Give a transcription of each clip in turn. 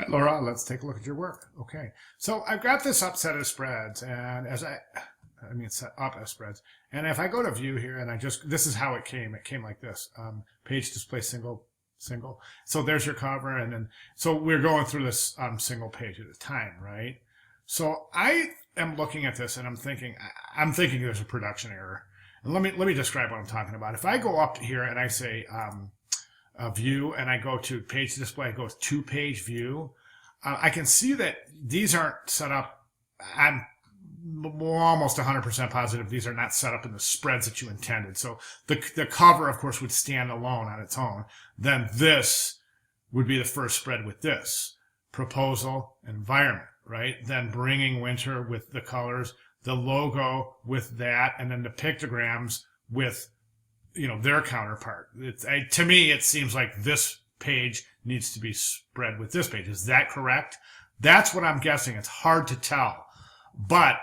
Right, Laura, let's take a look at your work. Okay, so I've got this up set of spreads, and set up as spreads. And if I go to view here, and this is how it came. It came like this: page display single, single. So there's your cover, and then so we're going through this single page at a time, right? So I am looking at this, and I'm thinking there's a production error. And let me describe what I'm talking about. If I go up here and I say view, and I go to page display, I go to page view, I can see that these aren't set up. I'm almost 100% positive these are not set up in the spreads that you intended. So the cover, of course, would stand alone on its own. Then this would be the first spread with this proposal environment, right? Then bringing winter with the colors, the logo with that, and then the pictograms with their counterpart. To me, it seems like this page needs to be spread with this page. Is that correct? That's what I'm guessing. It's hard to tell. But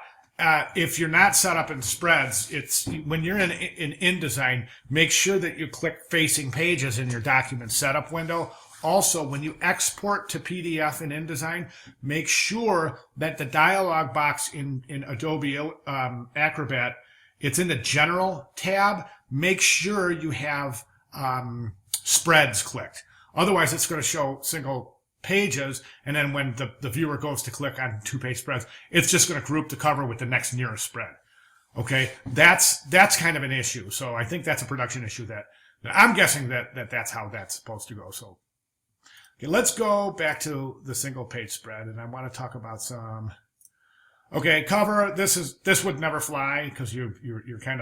if you're not set up in spreads, it's when you're in InDesign, make sure that you click facing pages in your document setup window. Also, when you export to PDF in InDesign, make sure that the dialog box in Adobe Acrobat, it's in the General tab. Make sure you have spreads clicked. Otherwise, it's going to show single pages, and then when the viewer goes to click on two-page spreads, it's just going to group the cover with the next nearest spread. Okay, that's kind of an issue. So I think that's a production issue that I'm guessing that's how that's supposed to go. So okay, let's go back to the single-page spread, and I want to talk about some. Okay, cover. This would never fly because you're kind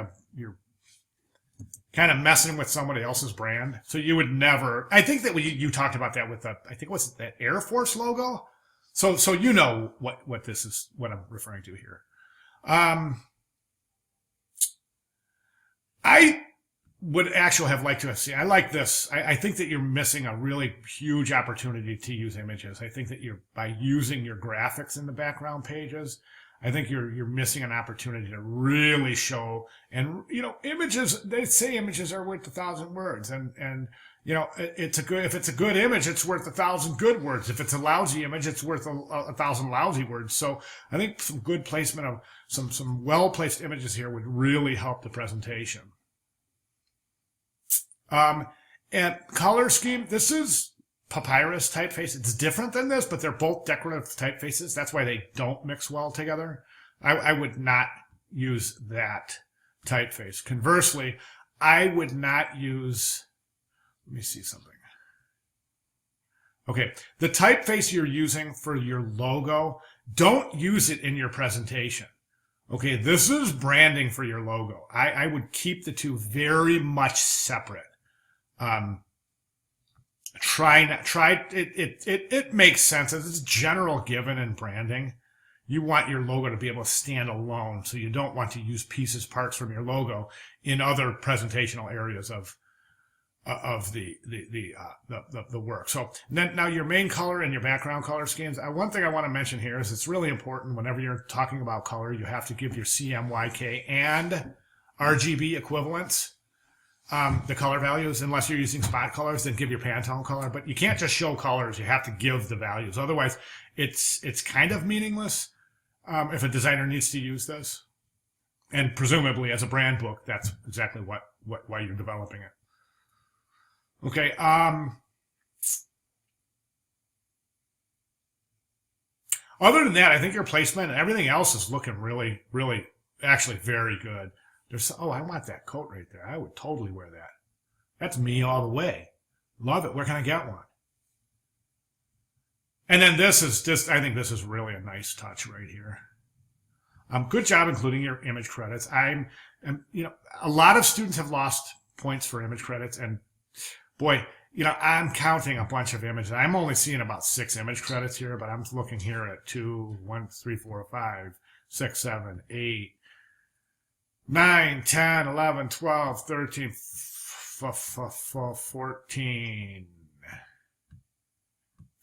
of messing with somebody else's brand. So you would never. I think that you talked about that with I think it was that Air Force logo. So you know what this is, what I'm referring to here. I would actually have liked to have seen. I like this. I think that you're missing a really huge opportunity to use images. I think that by using your graphics in the background pages, I think you're missing an opportunity to really show. And images. They say images are worth 1,000 words, and if it's a good image, it's worth 1,000 good words. If it's a lousy image, it's worth 1,000 lousy words. So I think some good placement of some well placed images here would really help the presentation. And color scheme. This is Papyrus typeface. It's different than this, but they're both decorative typefaces. That's why they don't mix well together. I would not use that typeface. Conversely, I would not use, let me see something. Okay, the typeface you're using for your logo, don't use it in your presentation. Okay, this is branding for your logo. I would keep the two very much separate. It makes sense. It's a general given in branding. You want your logo to be able to stand alone, so you don't want to use parts from your logo in other presentational areas of the work. So then now your main color and your background color schemes. One thing I want to mention here is it's really important whenever you're talking about color, you have to give your CMYK and RGB equivalents. The color values, unless you're using spot colors, then give your Pantone color. But you can't just show colors. You have to give the values. Otherwise, it's kind of meaningless if a designer needs to use this. And presumably, as a brand book, that's exactly why you're developing it. Okay. Other than that, I think your placement and everything else is looking really, really, actually very good. I want that coat right there. I would totally wear that. That's me all the way. Love it. Where can I get one? And then I think this is really a nice touch right here. Good job including your image credits. A lot of students have lost points for image credits, and boy, I'm counting a bunch of images. I'm only seeing about 6 image credits here, but I'm looking here at 2, 1, 3, 4, 5, 6, 7, 8, 9, 10, 11, 12, 13, 14,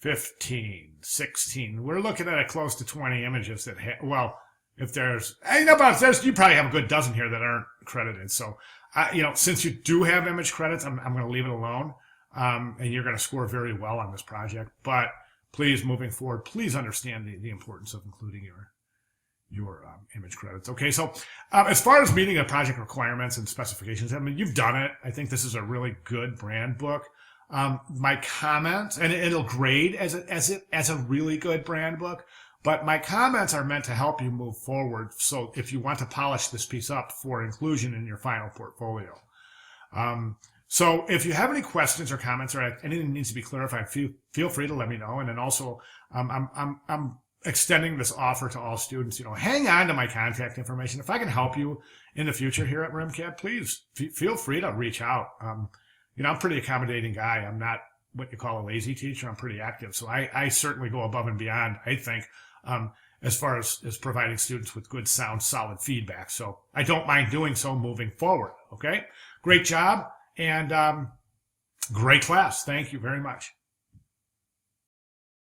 15, 16. We're looking at close to 20 images that if there's you probably have a good dozen here that aren't credited. So, since you do have image credits, I'm going to leave it alone. And you're going to score very well on this project. But please, moving forward, please understand the importance of including your image credits. Okay, so as far as meeting the project requirements and specifications, I mean, you've done it. I think this is a really good brand book. My comments, and it'll grade as a really good brand book, but my comments are meant to help you move forward. So if you want to polish this piece up for inclusion in your final portfolio. So if you have any questions or comments or anything needs to be clarified, feel free to let me know. And then also, I'm extending this offer to all students. Hang on to my contact information. If I can help you in the future here at RimCAD, please feel free to reach out. I'm a pretty accommodating guy. I'm not what you call a lazy teacher. I'm pretty active. So I certainly go above and beyond, I think, as far as providing students with good, sound, solid feedback. So I don't mind doing so moving forward. Okay. Great job and great class. Thank you very much.